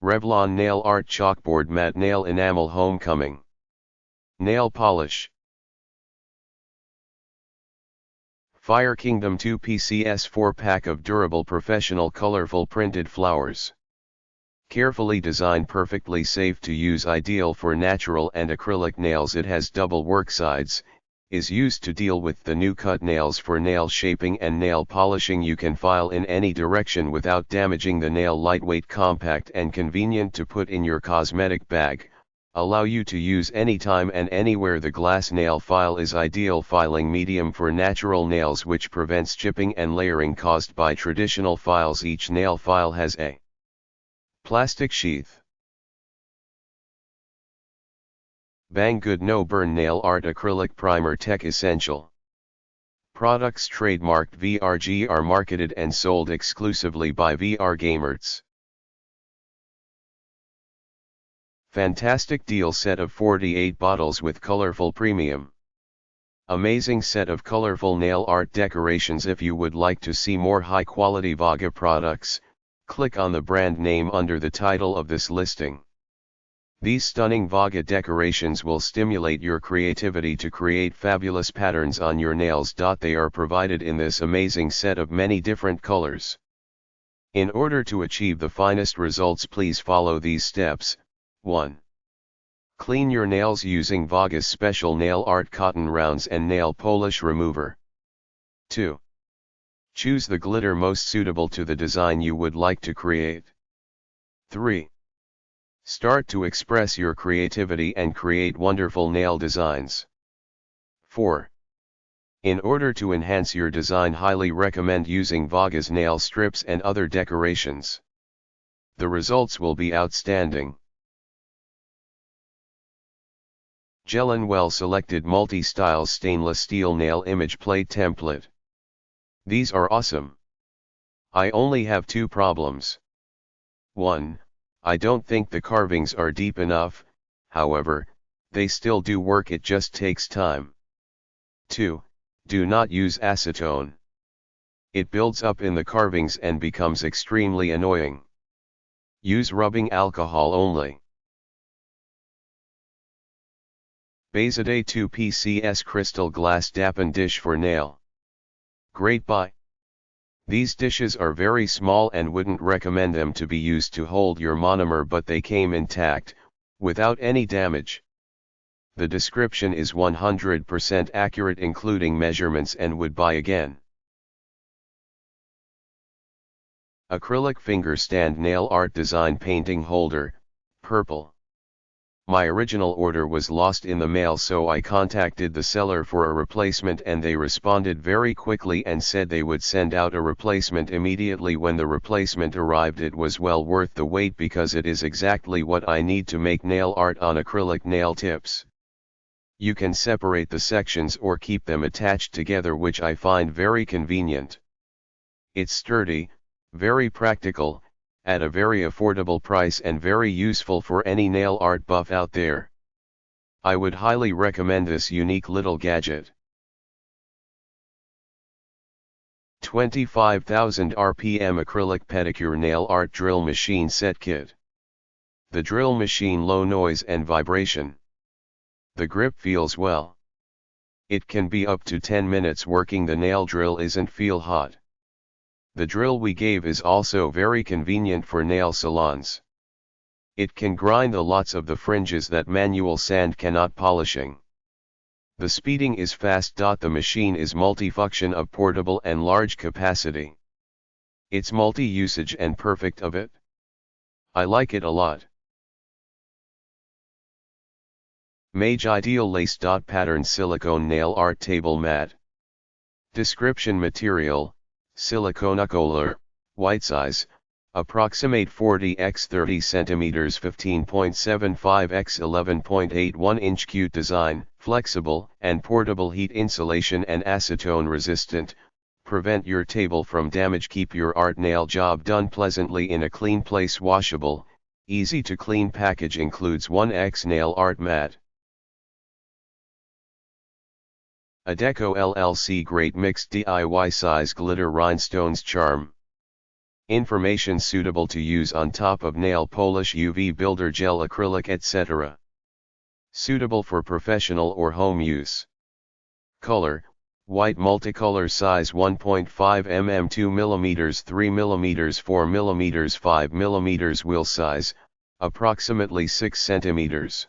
Revlon Nail Art Chalkboard Matte Nail Enamel Homecoming. Nail Polish. Firekingdom 2 PCS 4-pack of durable professional colorful printed flowers. Carefully designed, perfectly safe to use, ideal for natural and acrylic nails. It has double work sides, is used to deal with the new cut nails for nail shaping and nail polishing. You can file in any direction without damaging the nail. Lightweight, compact and convenient to put in your cosmetic bag, allow you to use anytime and anywhere. The glass nail file is ideal filing medium for natural nails, which prevents chipping and layering caused by traditional files. Each nail file has a plastic sheath. Banggood No Burn Nail Art Acrylic Primer Tech Essential. Products trademarked VRG are marketed and sold exclusively by VRGamerz. Fantastic deal set of 48 bottles with colorful premium. Amazing set of colorful nail art decorations. If you would like to see more high quality VAGA products, click on the brand name under the title of this listing. These stunning VAGA decorations will stimulate your creativity to create fabulous patterns on your nails. They are provided in this amazing set of many different colors. In order to achieve the finest results, please follow these steps. 1. Clean your nails using VAGA's special nail art cotton rounds and nail polish remover. 2. Choose the glitter most suitable to the design you would like to create. 3. Start to express your creativity and create wonderful nail designs. 4. In order to enhance your design, highly recommend using VAGA's nail strips and other decorations. The results will be outstanding. Gel well selected multi-style stainless steel nail image plate template. These are awesome. I only have 2 problems. 1. I don't think the carvings are deep enough, however, they still do work, it just takes time. 2. Do not use acetone. It builds up in the carvings and becomes extremely annoying. Use rubbing alcohol only. Banggood 2 PCS Crystal Glass Dappen Dish for Nail. Great buy. These dishes are very small and wouldn't recommend them to be used to hold your monomer, but they came intact, without any damage. The description is 100% accurate, including measurements, and would buy again. Acrylic Finger Stand Nail Art Design Painting Holder, purple. My original order was lost in the mail, so I contacted the seller for a replacement, and they responded very quickly and said they would send out a replacement immediately. When the replacement arrived, it was well worth the wait because it is exactly what I need to make nail art on acrylic nail tips. You can separate the sections or keep them attached together, which I find very convenient. It's sturdy, very practical, at a very affordable price, and very useful for any nail art buff out there. I would highly recommend this unique little gadget. 25,000 RPM Acrylic Pedicure Nail Art Drill Machine Set Kit. The drill machine low noise and vibration. The grip feels well. It can be up to 10 minutes working. The nail drill isn't feel hot. The drill we gave is also very convenient for nail salons. It can grind the lots of the fringes that manual sand cannot polishing. The speeding is fast. The machine is multifunction of portable and large capacity. It's multi-usage and perfect of it. I like it a lot. Mage Ideal Lace Pattern Silicone Nail Art Table Mat. Description: material, siliconacolor, white size, approximate 40 x 30 cm 15.75 x 11.81 inch. Cute design, flexible and portable, heat insulation and acetone resistant, prevent your table from damage, keep your art nail job done pleasantly in a clean place. Washable, easy to clean. Package includes 1x nail art mat. Adeco LLC Great Mixed DIY Size Glitter Rhinestones Charm. Information suitable to use on top of nail polish, UV builder gel, acrylic, etc. Suitable for professional or home use. Color: white multicolor, size 1.5 mm, 2 mm, 3 mm, 4 mm, 5 mm. Wheel size: approximately 6 cm.